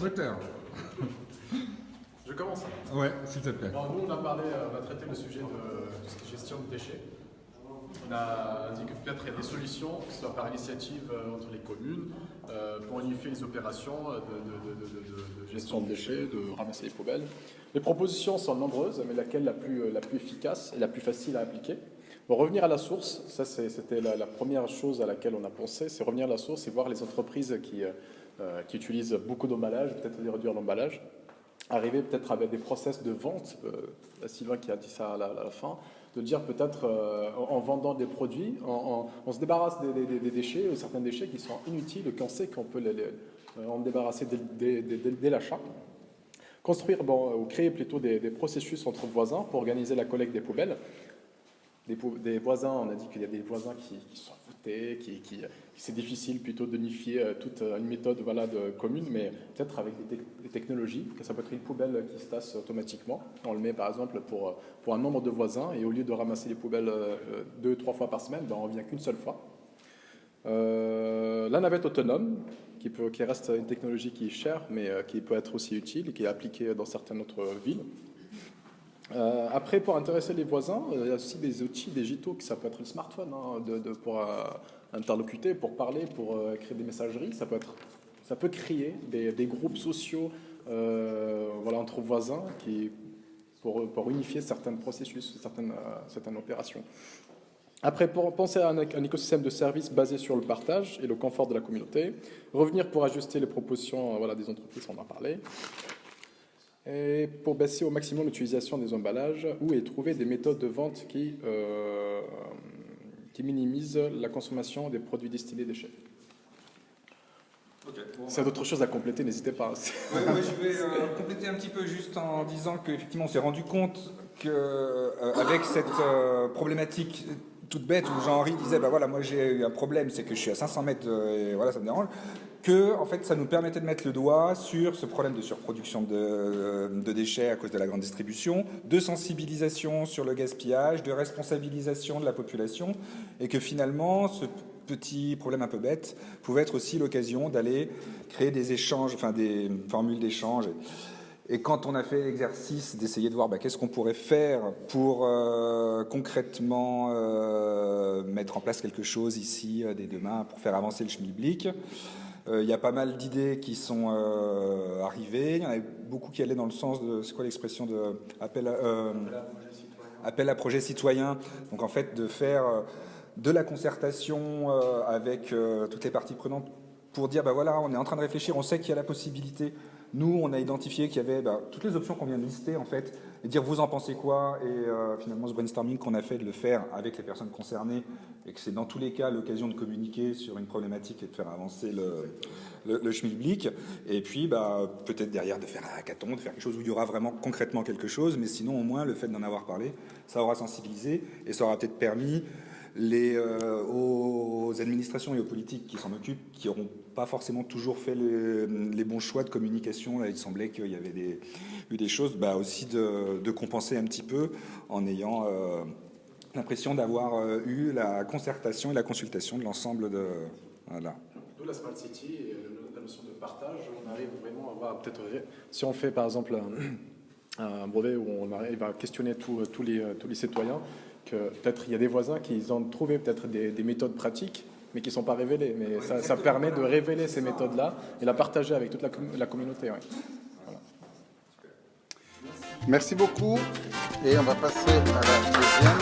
Moteur. Je commence. Ouais, s'il te plaît. Alors, nous, on a traité le sujet de tout ce qui est gestion de déchets. On a dit que peut-être il y a des solutions, que ce soit par initiative entre les communes, pour unifier les opérations de gestion de déchets, de ramasser les poubelles. Les propositions sont nombreuses, mais laquelle la plus efficace et la plus facile à appliquer? Bon, revenir à la source, ça c'était la première chose à laquelle on a pensé, c'est revenir à la source et voir les entreprises qui utilisent beaucoup d'emballage, peut-être les réduire l'emballage. Arriver peut-être avec des process de vente, Sylvain qui a dit ça à la fin, de dire peut-être en vendant des produits, on se débarrasse des déchets, ou certains déchets qui sont inutiles, qu'on sait qu'on peut en débarrasser dès l'achat. Construire, ou créer plutôt des processus entre voisins pour organiser la collecte des poubelles. Des voisins, on a dit qu'il y a des voisins qui sont votés, qui c'est difficile plutôt d'unifier toute une méthode commune, mais peut-être avec des technologies, que ça peut être une poubelle qui se tasse automatiquement. On le met par exemple pour un nombre de voisins, et au lieu de ramasser les poubelles 2-3 fois par semaine, on ne vient qu'une seule fois. La navette autonome, qui reste une technologie qui est chère, mais qui peut être aussi utile et qui est appliquée dans certaines autres villes. Après, pour intéresser les voisins, il y a aussi des outils digitaux, ça peut être le smartphone, pour interlocuter, pour parler, pour créer des messageries. Ça peut créer des groupes sociaux entre voisins pour unifier certains processus, certaines opérations. Après, pour penser à un écosystème de services basé sur le partage et le confort de la communauté, revenir pour ajuster les propositions des entreprises, on en a parlé. Et pour baisser au maximum l'utilisation des emballages et trouver des méthodes de vente qui minimisent la consommation des produits destinés déchets. Okay, S'il y a d'autres choses à compléter, n'hésitez pas. Je vais compléter un petit peu juste en disant qu'effectivement on s'est rendu compte qu'avec cette problématique toute bête où Jean-Henri disait moi j'ai eu un problème, c'est que je suis à 500 mètres et ça me dérange, que en fait ça nous permettait de mettre le doigt sur ce problème de surproduction de déchets à cause de la grande distribution, de sensibilisation sur le gaspillage, de responsabilisation de la population, et que finalement ce petit problème un peu bête pouvait être aussi l'occasion d'aller créer des échanges, des formules d'échange. Et quand on a fait l'exercice d'essayer de voir qu'est-ce qu'on pourrait faire pour concrètement mettre en place quelque chose ici dès demain pour faire avancer le schmilblick, il y a pas mal d'idées qui sont arrivées. Il y en avait beaucoup qui allaient dans le sens de, c'est quoi l'expression de appel à projet citoyen. Donc en fait de faire de la concertation avec toutes les parties prenantes pour dire on est en train de réfléchir, on sait qu'il y a la possibilité. Nous, on a identifié qu'il y avait toutes les options qu'on vient de lister, en fait, et dire vous en pensez quoi, et finalement ce brainstorming qu'on a fait, de le faire avec les personnes concernées, et que c'est dans tous les cas l'occasion de communiquer sur une problématique et de faire avancer le schmilblick, et puis peut-être derrière de faire un hackathon, de faire quelque chose où il y aura vraiment concrètement quelque chose, mais sinon au moins le fait d'en avoir parlé, ça aura sensibilisé, et ça aura peut-être permis aux administrations et aux politiques qui s'en occupent, qui n'auront pas forcément toujours fait les bons choix de communication. Là, il semblait qu'il y avait eu des choses aussi de compenser un petit peu en ayant l'impression d'avoir eu la concertation et la consultation de l'ensemble de... Voilà. D'où la Smart City et la notion de partage. On arrive vraiment à voir peut-être... Si on fait par exemple un brevet où on arrive à questionner tous les citoyens, que peut-être il y a des voisins qui ont trouvé peut-être des méthodes pratiques, mais qui ne sont pas révélées. Mais ça permet de révéler ces méthodes-là et la partager avec toute la communauté. Ouais. Voilà. Merci beaucoup. Et on va passer à la deuxième.